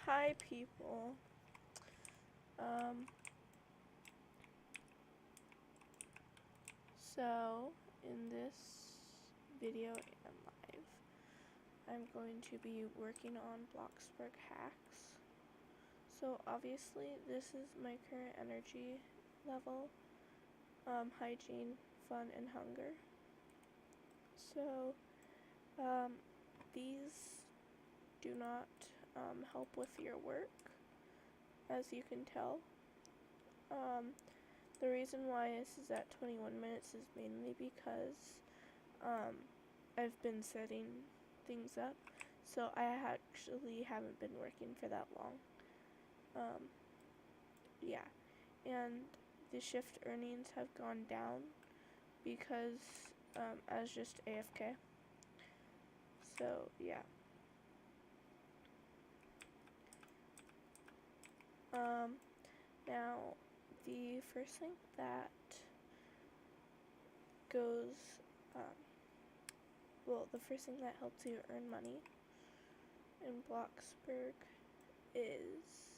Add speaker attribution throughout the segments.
Speaker 1: Hi people. So in this video and live, I'm going to be working on Bloxburg Hacks. So obviously this is my current energy level, hygiene, fun, and hunger. So these do not help with your work, as you can tell. The reason why this is at 21 minutes is mainly because I've been setting things up, so I actually haven't been working for that long. Yeah, and the shift earnings have gone down because I was just AFK. So yeah. Now the first thing that goes, the first thing that helps you earn money in Bloxburg is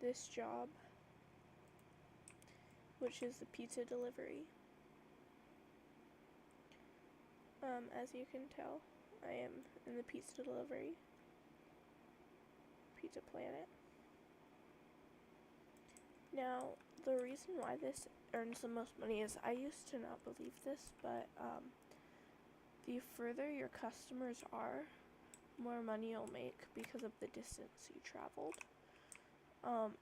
Speaker 1: this job, which is the pizza delivery. As you can tell, I am in the pizza delivery, Pizza Planet. Now, the reason why this earns the most money is I used to not believe this, but the further your customers are, more money you'll make because of the distance you traveled,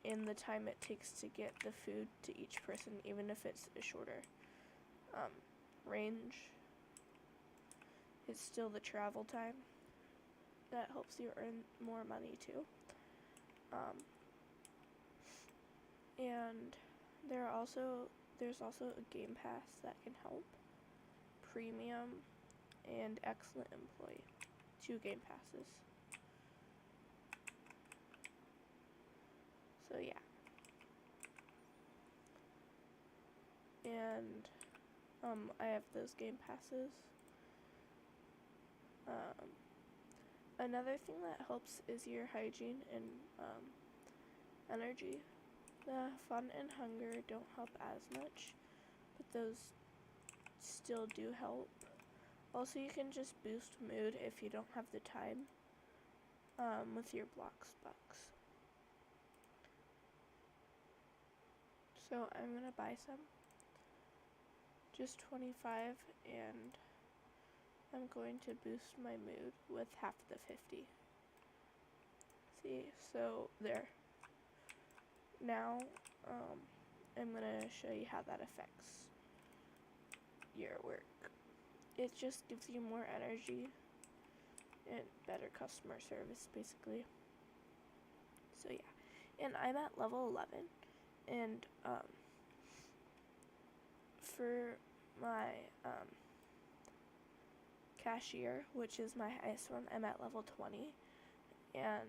Speaker 1: and the time it takes to get the food to each person, even if it's a shorter range. It's still the travel time that helps you earn more money too. And there's also a game pass that can help. Premium and excellent employee. 2 game passes. So yeah. And I have those game passes. Another thing that helps is your hygiene and energy. The fun and hunger don't help as much, but those still do help. Also, you can just boost mood if you don't have the time with your Bloxbucks. So I'm gonna buy some, just 25, and I'm going to boost my mood with half the 50. See, so there. Now, I'm gonna show you how that affects your work. It just gives you more energy and better customer service, basically. So yeah, and I'm at level 11, and for my cashier, which is my highest one, I'm at level 20, and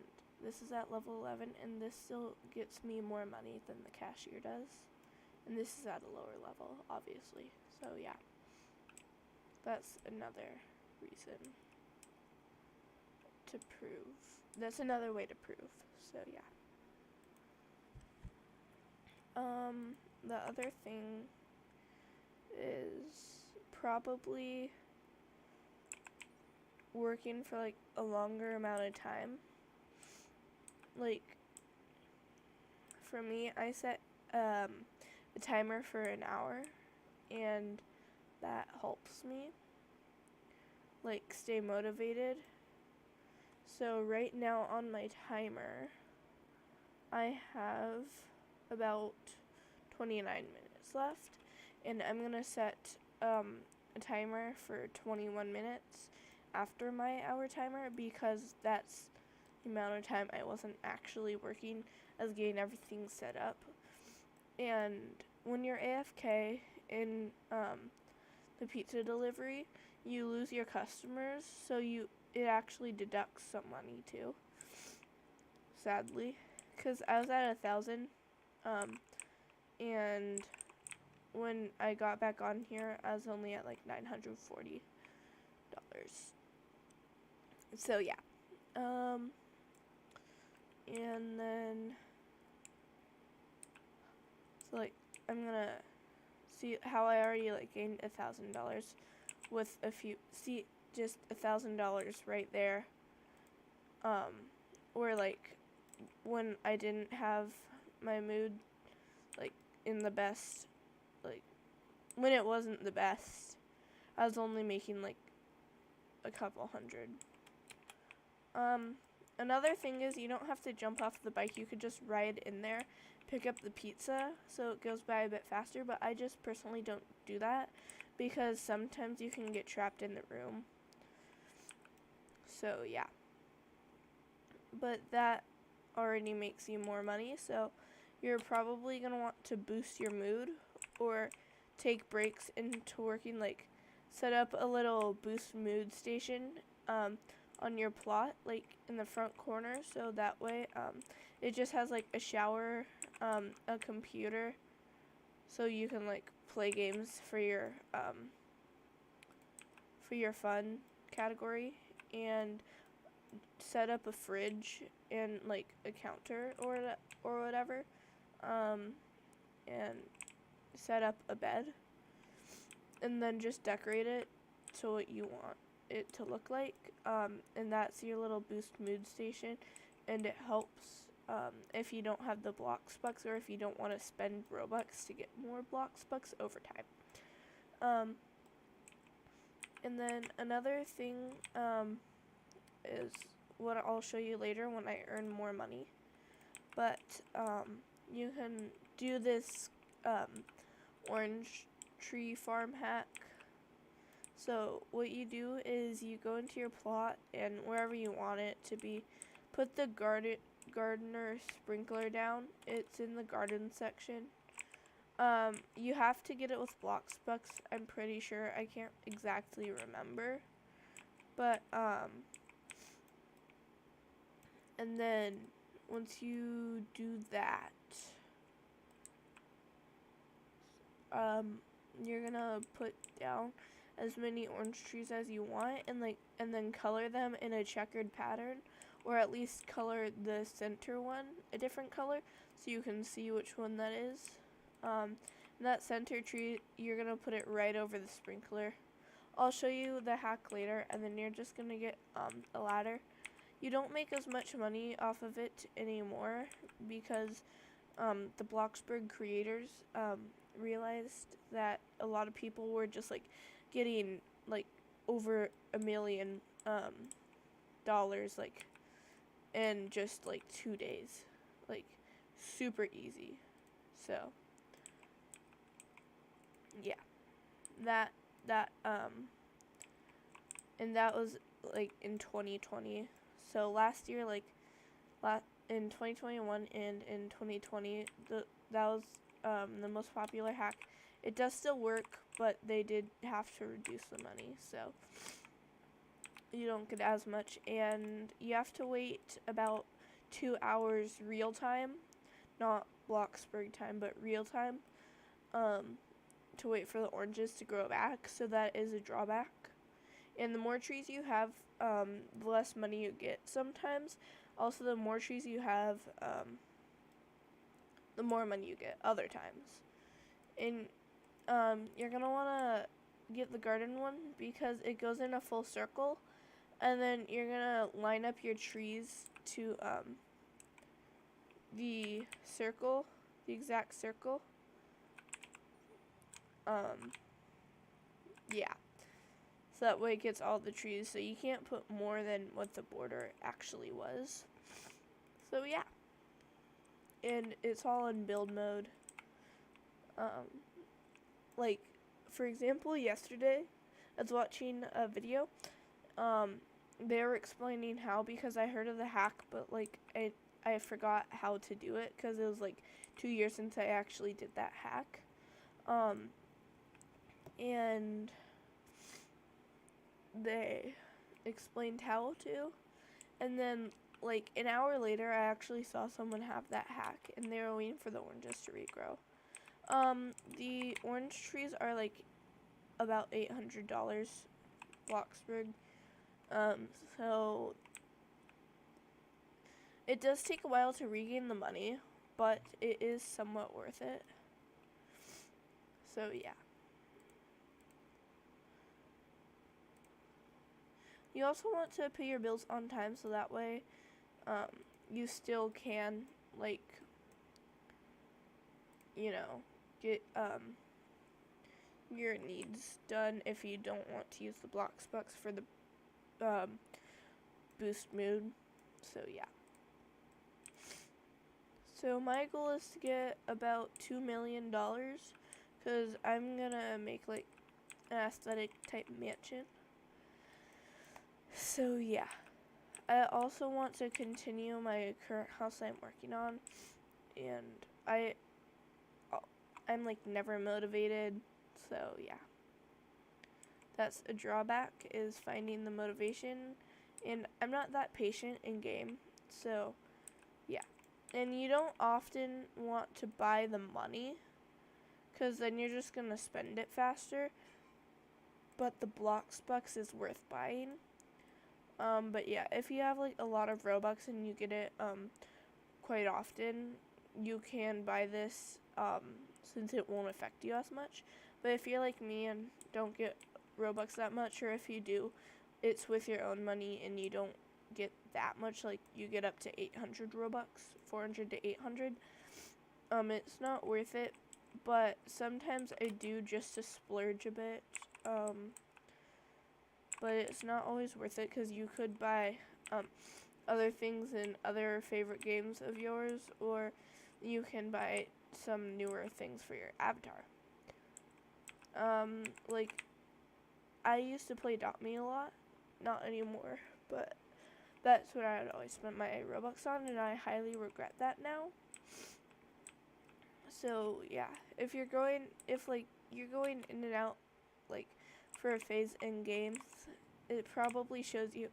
Speaker 1: this is at level 11, and this still gets me more money than the cashier does, and this is at a lower level, obviously. So yeah, that's another reason to prove. That's another way to prove. So yeah. The other thing is probably working for like a longer amount of time. Like for me, I set a timer for an hour, and that helps me like stay motivated. So right now on my timer, I have about 29 minutes left, and I'm gonna set a timer for 21 minutes after my hour timer, because that's the amount of time I wasn't actually working. I was getting everything set up. And when you're AFK in the pizza delivery, you lose your customers, so it actually deducts some money too, sadly, because I was at 1,000, and when I got back on here, I was only at like $940. So yeah. And then, so like, I'm gonna see how I already like gained $1,000 with a few, see, just $1,000 right there. Or like, when I didn't have my mood, like, in the best, like, when it wasn't the best, I was only making like a couple hundred. Another thing is you don't have to jump off the bike. You could just ride in there, pick up the pizza, so it goes by a bit faster. But I just personally don't do that because sometimes you can get trapped in the room. So yeah. But that already makes you more money. So you're probably going to want to boost your mood or take breaks into working, like set up a little boost mood station on your plot, like in the front corner, so that way it just has like a shower, a computer, so you can like play games for your fun category, and set up a fridge and like a counter or whatever, and set up a bed, and then just decorate it to what you want it to look like, and that's your little boost mood station, and it helps if you don't have the Bloxbucks, or if you don't want to spend Robux to get more Bloxbucks over time. And then another thing is what I'll show you later when I earn more money, but you can do this orange tree farm hack. So what you do is you go into your plot, and wherever you want it to be, put the gardener sprinkler down. It's in the garden section. You have to get it with Bloxbucks, I'm pretty sure. I can't exactly remember. But and then once you do that, you're gonna put down as many orange trees as you want, and then color them in a checkered pattern, or at least color the center one a different color so you can see which one that is. And that center tree, you're gonna put it right over the sprinkler. I'll show you the hack later, and then you're just gonna get a ladder. You don't make as much money off of it anymore because the Bloxburg creators realized that a lot of people were just like getting like over $1 million like in just like 2 days, like super easy. So yeah, that and that was like in 2020. So last year, like in 2021 and in 2020, that was the most popular hack. It does still work, but they did have to reduce the money, so you don't get as much, and you have to wait about 2 hours real time, not Bloxburg time, but real time, to wait for the oranges to grow back, so that is a drawback. And the more trees you have, the less money you get sometimes. Also, the more trees you have, the more money you get other times. And you're going to want to get the garden one because it goes in a full circle, and then you're going to line up your trees to the circle, the exact circle. Yeah. So that way it gets all the trees, so you can't put more than what the border actually was. So yeah. And it's all in build mode. Like, for example, yesterday, I was watching a video. They were explaining how, because I heard of the hack, but like I forgot how to do it because it was like 2 years since I actually did that hack. And they explained how to, and then like an hour later I actually saw someone have that hack, and they were waiting for the oranges to regrow. The orange trees are like about $800 Bloxburg, So it does take a while to regain the money, but it is somewhat worth it. So yeah. You also want to pay your bills on time, so that way you still can, like, you know, get your needs done if you don't want to use the Bloxburg for the boost mood. So yeah. So my goal is to get about $2 million because I'm gonna make like an aesthetic type mansion. So yeah. I also want to continue my current house I'm working on, and I'm like never motivated. So yeah. That's a drawback, is finding the motivation, and I'm not that patient in game. So yeah. And you don't often want to buy the money, because then you're just going to spend it faster. But the Bloxburg is worth buying. But yeah, if you have like a lot of Robux and you get it quite often, you can buy this since it won't affect you as much. But if you're like me and don't get Robux that much, or if you do, it's with your own money and you don't get that much, like you get up to 800 Robux, 400 to 800. It's not worth it, but sometimes I do just to splurge a bit. But it's not always worth it, because you could buy other things in other favorite games of yours, or you can buy some newer things for your avatar. Like, I used to play Dot.me a lot, not anymore, but that's what I had always spent my Robux on, and I highly regret that now. So yeah, if you're going in and out, like, for a phase in games, it probably shows you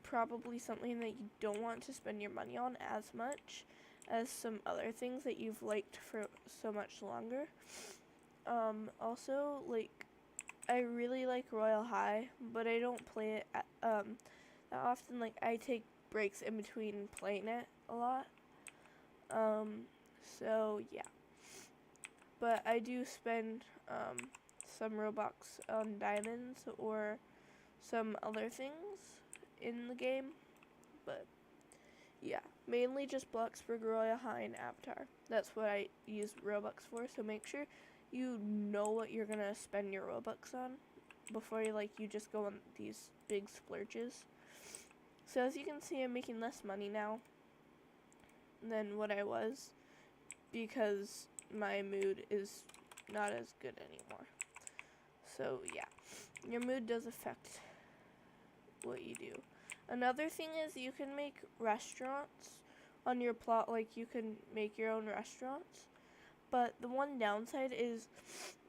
Speaker 1: probably something that you don't want to spend your money on as much as some other things that you've liked for so much longer. Also, like, I really like Royal High, but I don't play it that often. Like, I take breaks in between playing it a lot. So yeah. But I do spend some Robux on diamonds or some other things in the game. But yeah, mainly just Bloxburg, Royal High, and Avatar. That's what I use Robux for, so make sure you know what you're gonna spend your Robux on before you just go on these big splurges. So as you can see, I'm making less money now than what I was, because my mood is not as good anymore. So yeah, your mood does affect what you do. Another thing is you can make restaurants on your plot, like you can make your own restaurants. But the one downside is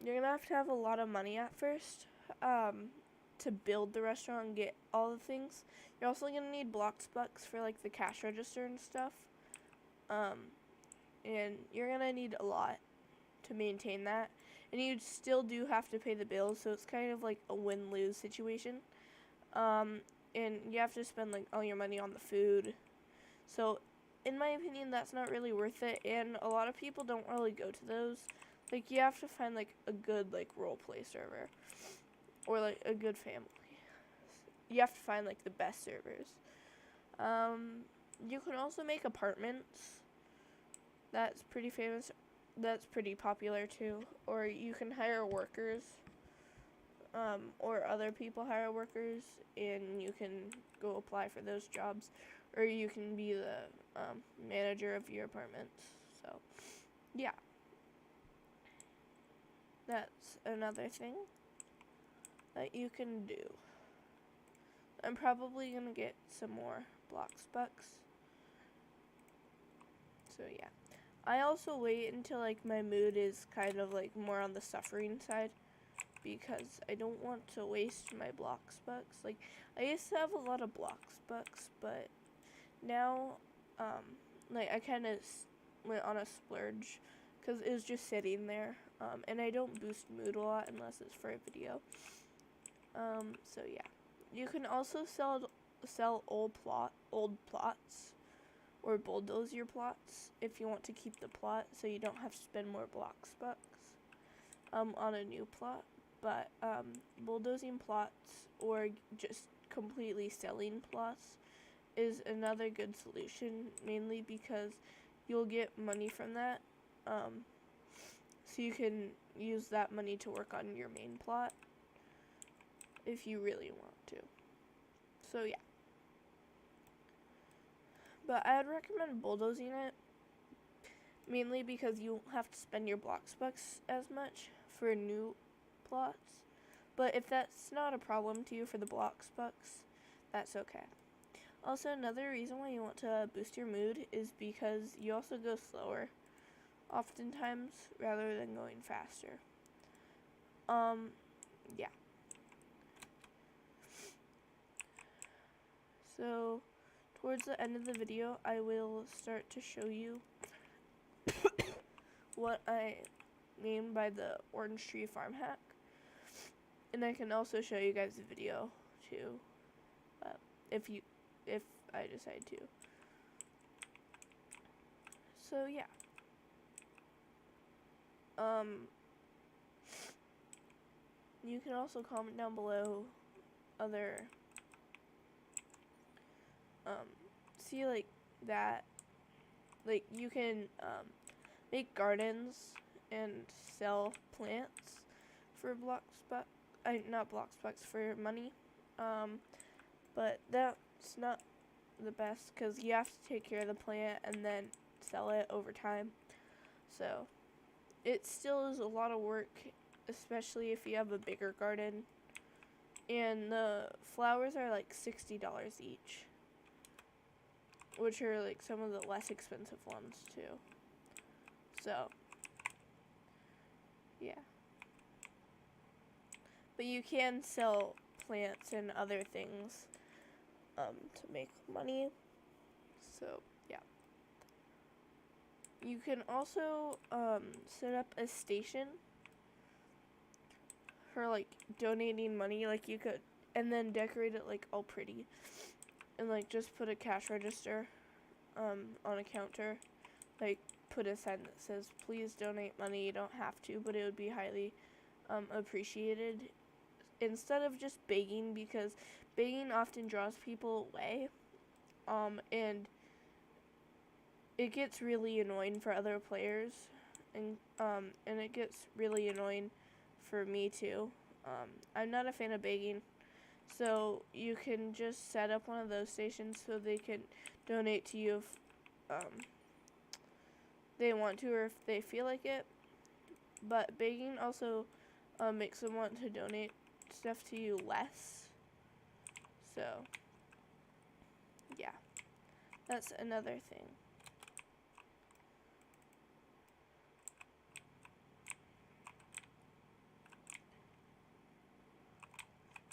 Speaker 1: you're going to have a lot of money at first to build the restaurant and get all the things. You're also going to need Bloxburg for like the cash register and stuff. And you're going to need a lot to maintain that. And you still do have to pay the bills, so it's kind of like a win-lose situation. And you have to spend like all your money on the food. So in my opinion, that's not really worth it, and a lot of people don't really go to those. Like, you have to find like a good like roleplay server, or like a good family. You have to find like the best servers. You can also make apartments. That's pretty famous. That's pretty popular too. Or you can hire workers. Or other people hire workers, and you can go apply for those jobs. Or you can be the manager of your apartments. So, yeah. That's another thing that you can do. I'm probably going to get some more Bloxburg. So, yeah. I also wait until, like, my mood is kind of, like, more on the suffering side, because I don't want to waste my Bloxburg. Like, I used to have a lot of Bloxburg, but now, like, I kind of went on a splurge, because it was just sitting there, and I don't boost mood a lot unless it's for a video. So yeah, You can also sell old plots or bulldoze your plots if you want to keep the plot, so you don't have to spend more Bloxbucks on a new plot. But bulldozing plots or just completely selling plots is another good solution, mainly because you'll get money from that. So you can use that money to work on your main plot if you really want to. So yeah. But I would recommend bulldozing it, mainly because you won't have to spend your Bloxbucks as much for new plots. But if that's not a problem to you for the Bloxbucks, that's okay. Also, another reason why you want to boost your mood is because you also go slower oftentimes rather than going faster. Yeah. So, towards the end of the video, I will start to show you what I mean by the orange tree farm hack. And I can also show you guys the video too, if I decide to. So yeah. You can also comment down below other see like that, like you can make gardens and sell plants for not Bloxbucks, for money. But that's not the best because you have to take care of the plant and then sell it over time. So it still is a lot of work, especially if you have a bigger garden. And the flowers are like $60 each, which are like some of the less expensive ones too. So yeah. But you can sell plants and other things to make money. So yeah. You can also set up a station for like donating money, like you could, and then decorate it like all pretty, and like just put a cash register on a counter, like put a sign that says please donate money. You don't have to, but it would be highly appreciated, instead of just begging, because begging often draws people away, and it gets really annoying for other players, and it gets really annoying for me too. I'm not a fan of begging, so you can just set up one of those stations so they can donate to you if they want to or if they feel like it. But begging also makes them want to donate stuff to you less. So yeah, that's another thing.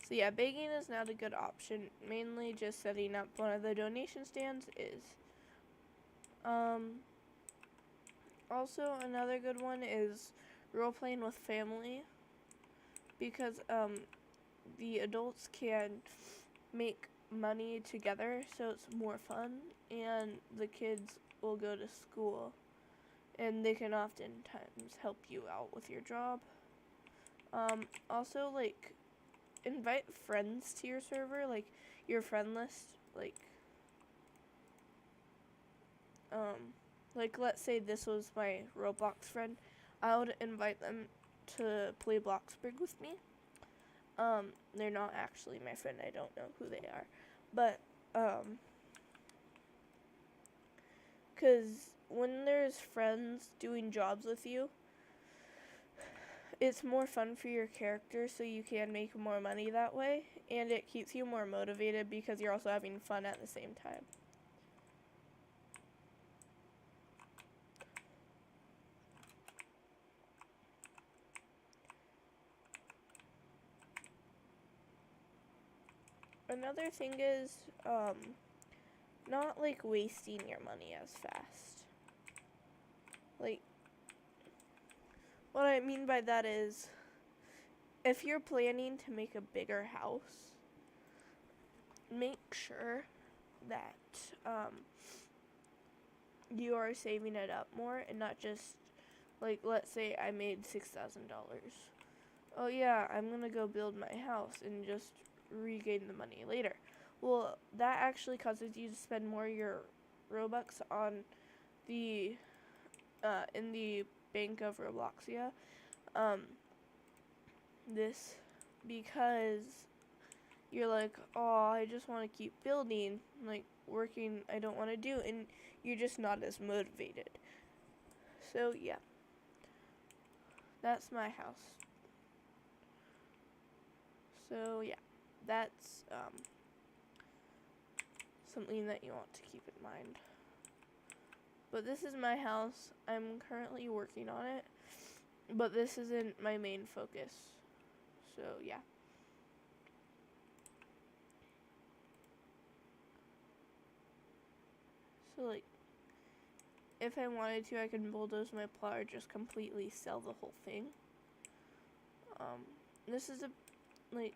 Speaker 1: So yeah, begging is not a good option. Mainly just setting up one of the donation stands is. Also, another good one is role-playing with family, because the adults can make money together, so it's more fun, and the kids will go to school, and they can oftentimes help you out with your job. Also, like, invite friends to your server, like your friend list, like let's say this was my Roblox friend, I would invite them to play Bloxburg with me. They're not actually my friend, I don't know who they are, but because when there's friends doing jobs with you, it's more fun for your character, so you can make more money that way, and it keeps you more motivated because you're also having fun at the same time. Another thing is not like wasting your money as fast. Like, what I mean by that is, if you're planning to make a bigger house, make sure that you are saving it up more and not just, like, let's say I made $6,000. Oh yeah, I'm gonna go build my house and just regain the money later. Well, that actually causes you to spend more of your Robux on the in the bank of Robloxia. This because you're like, oh, I just want to keep building, like working I don't want to do, and you're just not as motivated. So yeah, that's my house. So yeah, that's something that you want to keep in mind. But this is my house. I'm currently working on it, but this isn't my main focus. So yeah. So like, if I wanted to, I can bulldoze my plot or just completely sell the whole thing. This is like,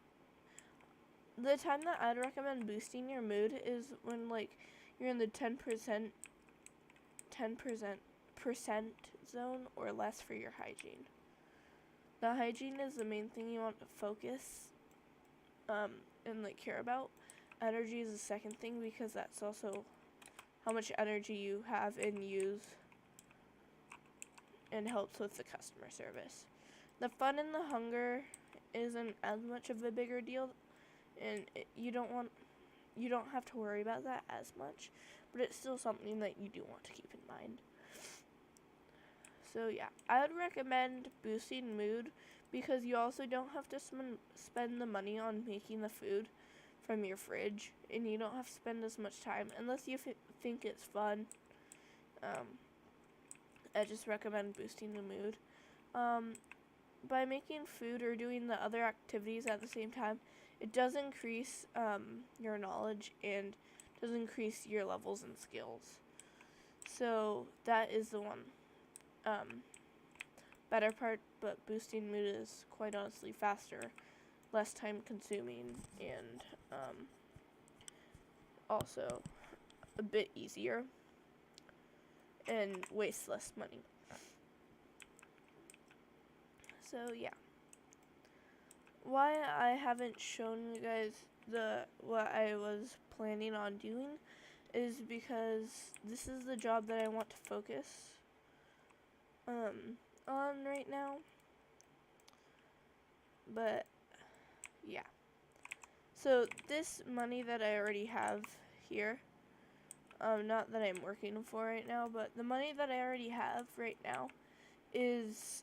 Speaker 1: the time that I'd recommend boosting your mood is when like you're in the 10% zone or less for your hygiene. The hygiene is the main thing you want to focus and like care about. Energy is the second thing because that's also how much energy you have and use and helps with the customer service. The fun and the hunger isn't as much of a bigger deal, and you don't have to worry about that as much, but it's still something that you do want to keep in mind. So yeah, I would recommend boosting mood because you also don't have to spend the money on making the food from your fridge, and you don't have to spend as much time unless you think it's fun. I just recommend boosting the mood. By making food or doing the other activities at the same time, it does increase your knowledge and does increase your levels and skills. So that is the one better part, but boosting mood is quite honestly faster, less time consuming, and also a bit easier and wastes less money. So yeah, why I haven't shown you guys what I was planning on doing is because this is the job that I want to focus on right now. But yeah, so this money that I already have here, not that I'm working for right now, but the money that I already have right now is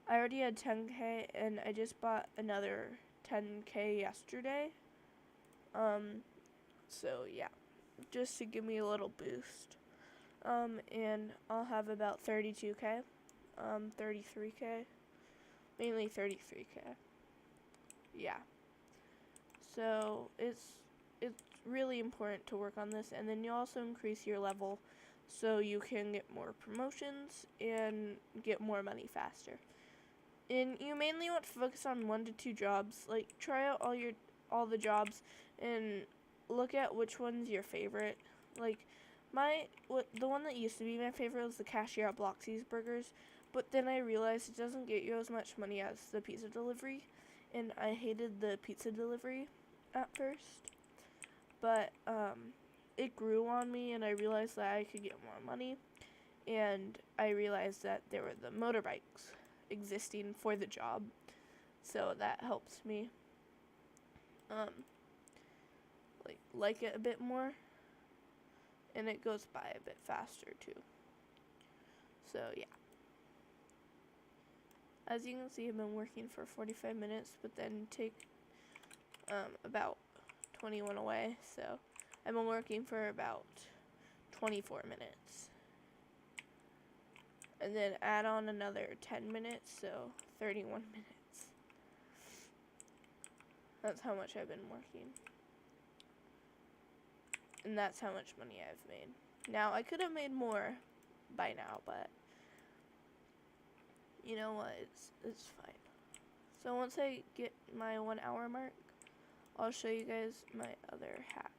Speaker 1: I already had 10K and I just bought another 10K yesterday. So yeah, just to give me a little boost. And I'll have about 32K, 33K, mainly 33K. Yeah. So it's really important to work on this, and then you also increase your level so you can get more promotions and get more money faster. And you mainly want to focus on 1 to 2 jobs. Like, try out all the jobs and look at which one's your favorite. Like, the one that used to be my favorite was the cashier at Bloxburg, but then I realized it doesn't get you as much money as the pizza delivery, and I hated the pizza delivery at first. But it grew on me, and I realized that I could get more money, and I realized that there were the motorbikes existing for the job, so that helps me like it a bit more, and it goes by a bit faster too. So yeah, as you can see, I've been working for 45 minutes, but then take about 21 away, so I've been working for about 24 minutes. And then add on another 10 minutes, so 31 minutes. That's how much I've been working. And that's how much money I've made. Now, I could have made more by now, but you know what, it's fine. So once I get my 1 hour mark, I'll show you guys my other hacks.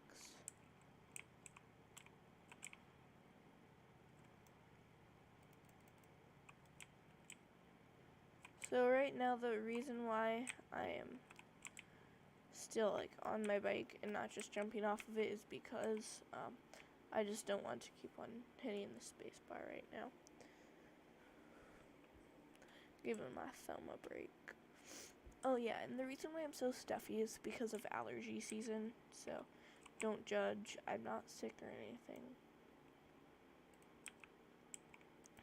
Speaker 1: So right now the reason why I am still like on my bike and not just jumping off of it is because I just don't want to keep on hitting the space bar right now. Giving my thumb a break. Oh yeah, and the reason why I'm so stuffy is because of allergy season, so don't judge. I'm not sick or anything.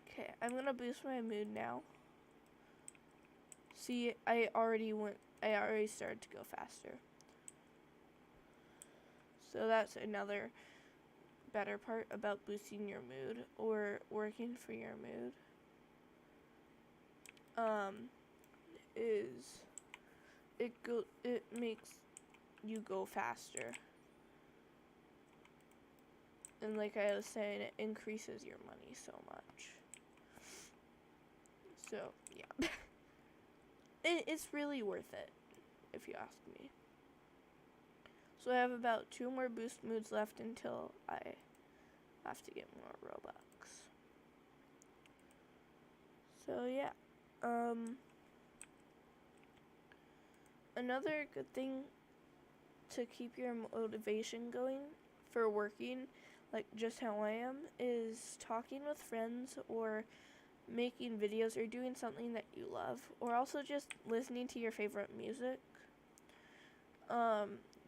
Speaker 1: Okay, I'm gonna boost my mood now. See, I already started to go faster. So that's another better part about boosting your mood or working for your mood. Is it makes you go faster. And like I was saying, it increases your money so much. So, yeah. It's really worth it, if you ask me. So I have about 2 more boost moods left until I have to get more Robux. So yeah. Another good thing to keep your motivation going for working, like just how I am, is talking with friends or making videos or doing something that you love, or also just listening to your favorite music.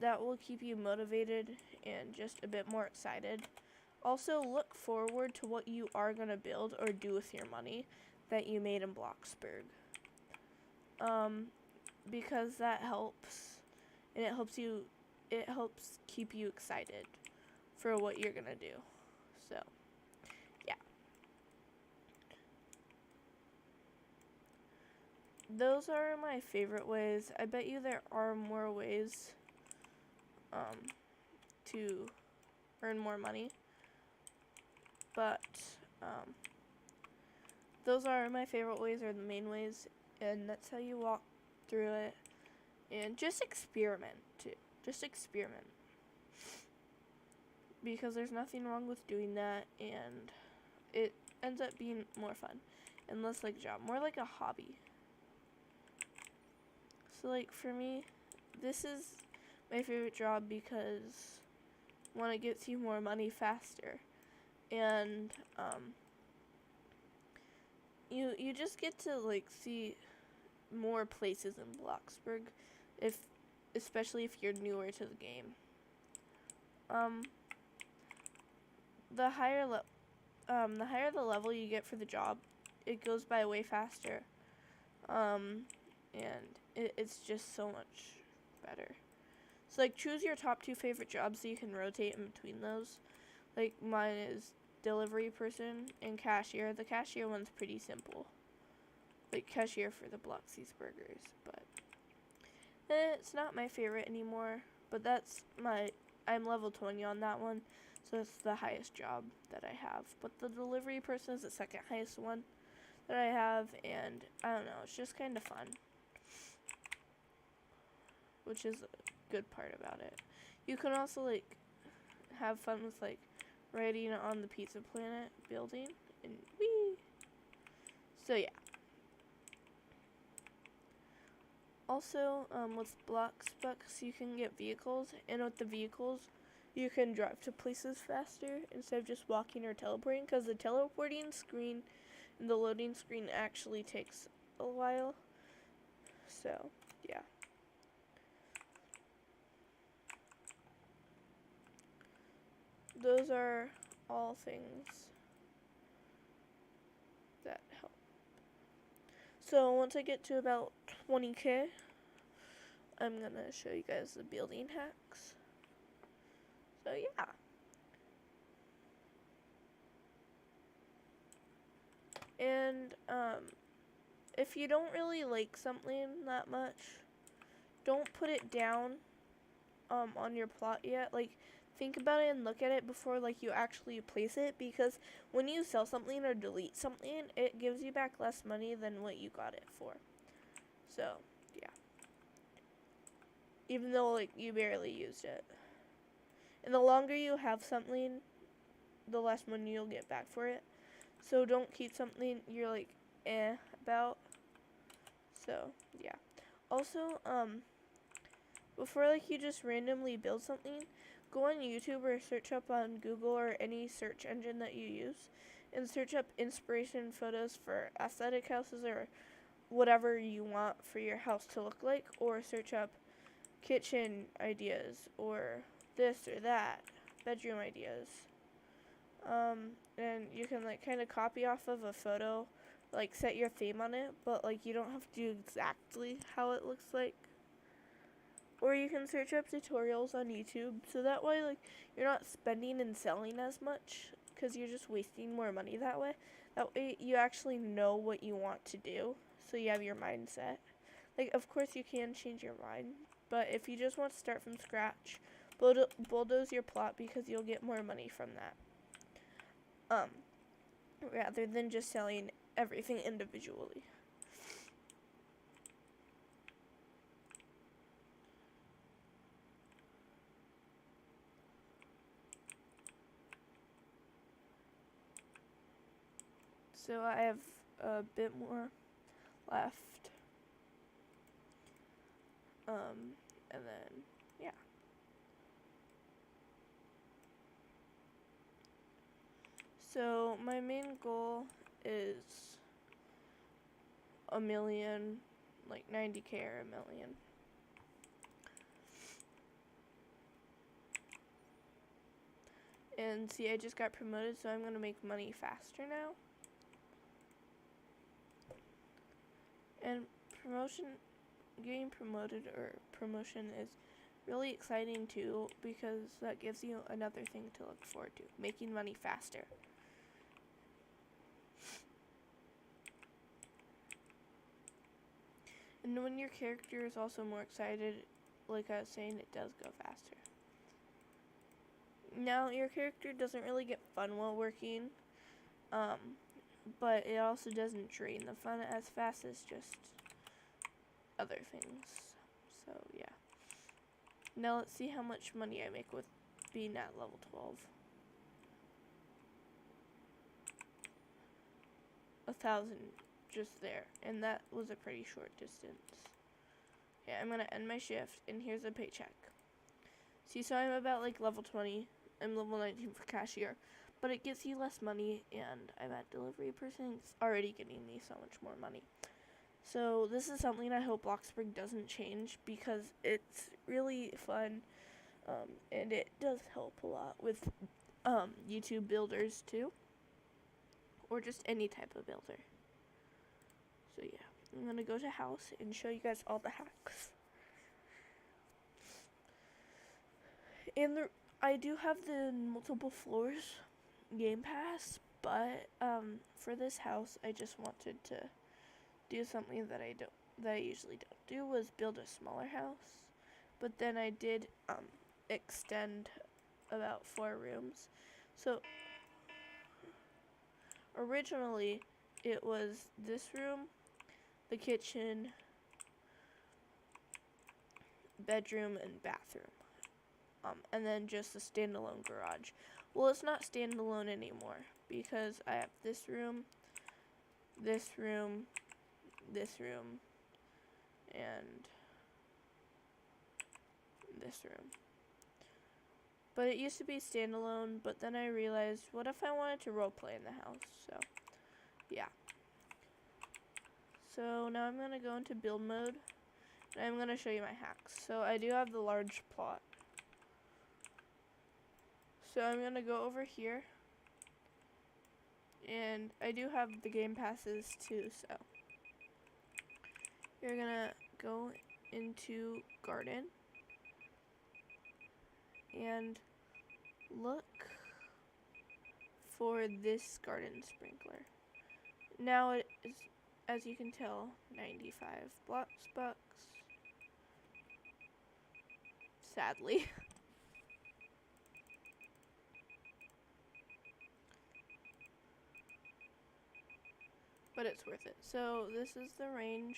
Speaker 1: That will keep you motivated and just a bit more excited. Also, look forward to what you are going to build or do with your money that you made in Bloxburg. Because that helps, and it helps keep you excited for what you're going to do. So, yeah. Those are my favorite ways. I bet you there are more ways to earn more money, but those are my favorite ways, or the main ways, and that's how you walk through it. And just experiment too. Just experiment, because there's nothing wrong with doing that, and it ends up being more fun and less like a job, more like a hobby. So like for me, this is my favorite job because one, it gets you more money faster, and you just get to like see more places in Bloxburg, especially if you're newer to the game. The higher the level you get for the job, it goes by way faster, and it's just so much better. So like, choose your top 2 favorite jobs so you can rotate in between those. Like mine is delivery person and cashier. The cashier one's pretty simple, like cashier for the Bloxy's burgers, but it's not my favorite anymore. But I'm level 20 on that one, so it's the highest job that I have. But the delivery person is the second highest one that I have, and I don't know, it's just kind of fun, which is a good part about it. You can also like have fun with like riding on the Pizza Planet building, and whee. So yeah. Also, with Bloxburg, you can get vehicles, and with the vehicles, you can drive to places faster instead of just walking or teleporting, because the teleporting screen and the loading screen actually takes a while. So, yeah. Those are all things that help. So once I get to about 20k, I'm gonna show you guys the building hacks. So yeah. And if you don't really like something that much, don't put it down on your plot yet. Like, think about it and look at it before like you actually place it, because when you sell something or delete something, it gives you back less money than what you got it for. So yeah. even though like you barely used it. And the longer you have something, the less money you'll get back for it. So don't keep something you're like about. So yeah. Also, before like you just randomly build something, go on YouTube or search up on Google or any search engine that you use and search up inspiration photos for aesthetic houses or whatever you want for your house to look like, or search up kitchen ideas or this or that, bedroom ideas. And you can like kind of copy off of a photo, like set your theme on it, but like you don't have to do exactly how it looks like. Or you can search up tutorials on YouTube, so that way like you're not spending and selling as much because you're just wasting more money that way. That way you actually know what you want to do, so you have your mindset. Like of course you can change your mind, but if you just want to start from scratch, bulldoze your plot because you'll get more money from that. Rather than just selling everything individually. So I have a bit more left. And then, yeah. So my main goal is a million, like 90K or a million. And see, I just got promoted, so I'm going to make money faster now. And getting promoted or promotion is really exciting too, because that gives you another thing to look forward to, making money faster. And when your character is also more excited, like I was saying, it does go faster. Now, your character doesn't really get fun while working, but it also doesn't drain the fun as fast as just other things. So, yeah. Now, let's see how much money I make with being at level 12. 1,000 just there, and that was a pretty short distance. Yeah, I'm gonna end my shift, and here's a paycheck. See, so I'm about like level 20. I'm level 19 for cashier, but it gets you less money, and I'm at delivery person. It's already getting me so much more money. So this is something I hope Bloxburg doesn't change, because it's really fun, and it does help a lot with YouTube builders too, or just any type of builder. So yeah, I'm gonna go to house and show you guys all the hacks. And I do have the multiple floors game pass, but for this house I just wanted to do something that I usually don't do, was build a smaller house. But then I did extend about 4 rooms. So originally it was this room, the kitchen, bedroom, and bathroom. And then just a standalone garage. Well, it's not standalone anymore, because I have this room, this room, this room, and this room. But it used to be standalone, but then I realized, what if I wanted to roleplay in the house? So, yeah. So now I'm going to go into build mode, and I'm going to show you my hacks. So I do have the large plot. So I'm going to go over here, and I do have the game passes too, so you're going to go into garden and look for this garden sprinkler. Now it is, as you can tell, 95 bucks. Sadly. But it's worth it. So this is the range.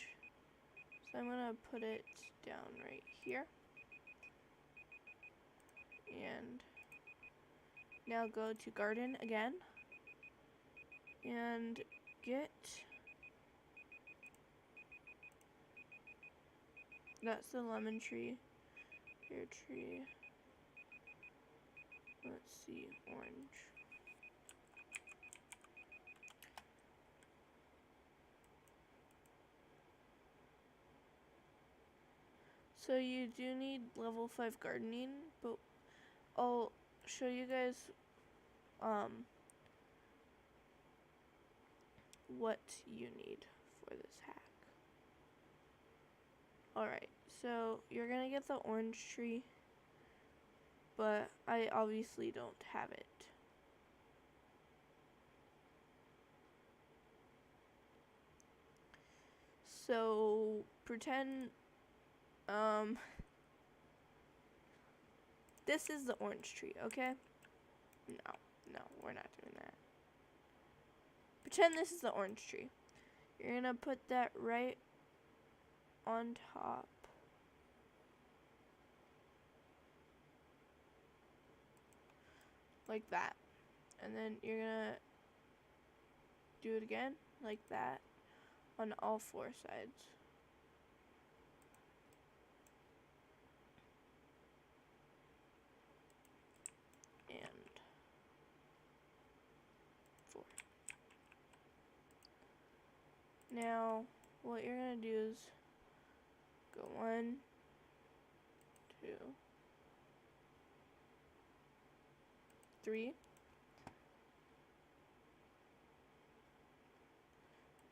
Speaker 1: So I'm gonna put it down right here. And now go to garden again and get, that's the lemon tree, pear tree, let's see, orange. So you do need level 5 gardening, but I'll show you guys what you need for this hack. Alright, so you're gonna get the orange tree, but I obviously don't have it. So pretend this is the orange tree, okay? No, we're not doing that. Pretend this is the orange tree. You're gonna put that right on top. Like that. And then you're gonna do it again, like that, on all 4 sides. And 4. Now, what you're gonna do is go 1, 2, 3.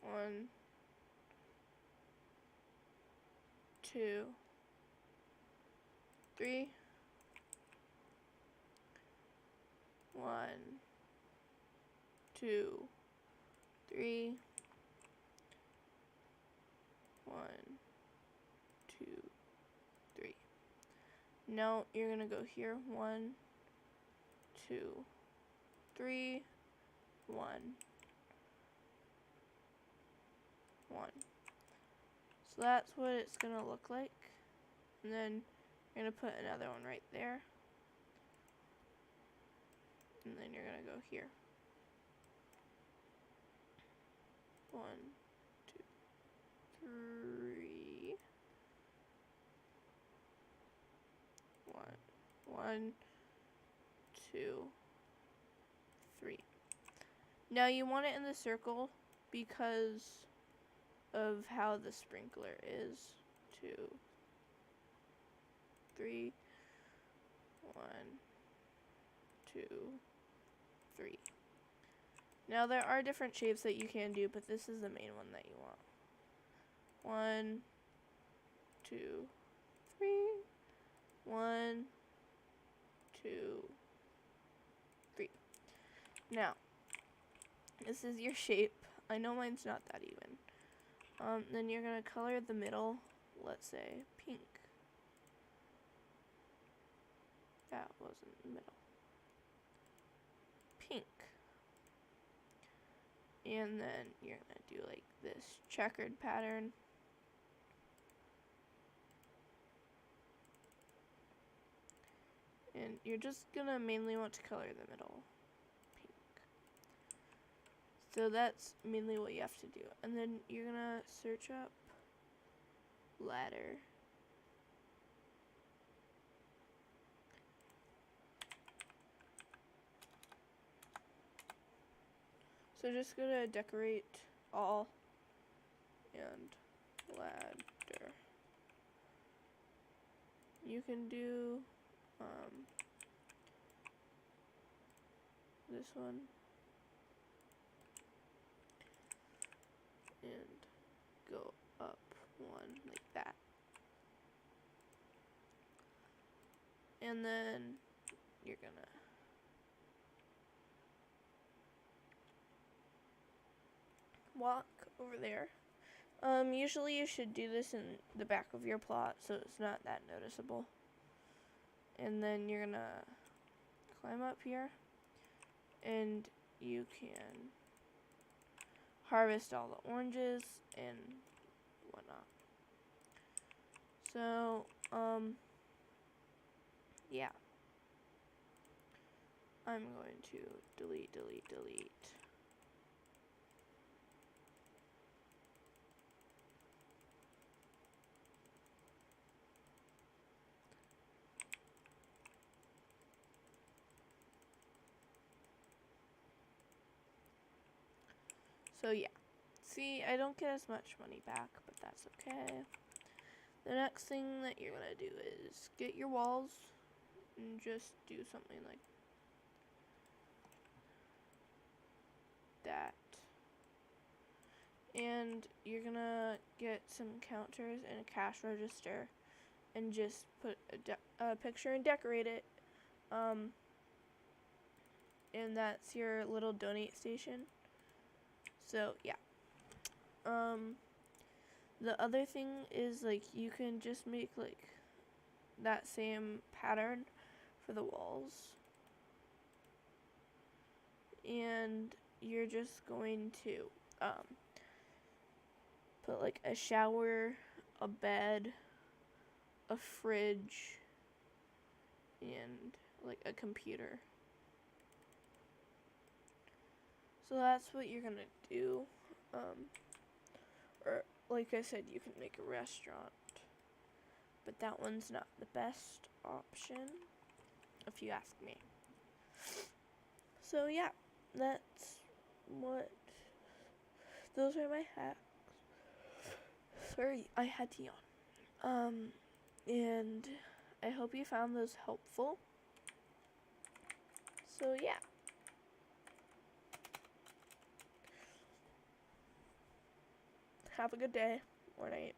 Speaker 1: 1, 2, 3. 1, 2, 3. 1, 2, 3. Now you're gonna go here. 1, 2, 3. 1, 1. So that's what it's gonna look like. And then you're gonna put another one right there. And then you're gonna go here. 1, 2, 3. 1, 2, 3. Now you want it in the circle because of how the sprinkler is. 2, 3. 1, 2, 3. Now there are different shapes that you can do, but this is the main one that you want. 1, 2, 3. 1, 2, 3. Now, this is your shape. I know mine's not that even. Then you're gonna color the middle, let's say pink. That wasn't the middle. Pink. And then you're gonna do like this checkered pattern. And you're just gonna mainly want to color the middle pink. So that's mainly what you have to do. And then you're gonna search up ladder. So just go to decorate all and ladder. You can do this one and go up 1 like that. And then you're gonna walk over there. Usually you should do this in the back of your plot so it's not that noticeable. And then you're gonna climb up here and you can harvest all the oranges and whatnot. So, yeah. I'm going to delete. So yeah, see, I don't get as much money back, but that's okay. The next thing that you're gonna do is get your walls and just do something like that. And you're gonna get some counters and a cash register and just put a picture and decorate it. And that's your little donate station. So yeah. The other thing is, like, you can just make like that same pattern for the walls, and you're just going to put like a shower, a bed, a fridge, and like a computer. So that's what you're gonna do. Or like I said, you can make a restaurant, but that one's not the best option, if you ask me. So yeah, that's what. Those are my hacks. Sorry, I had to yawn. And I hope you found those helpful. So yeah. Have a good day or night.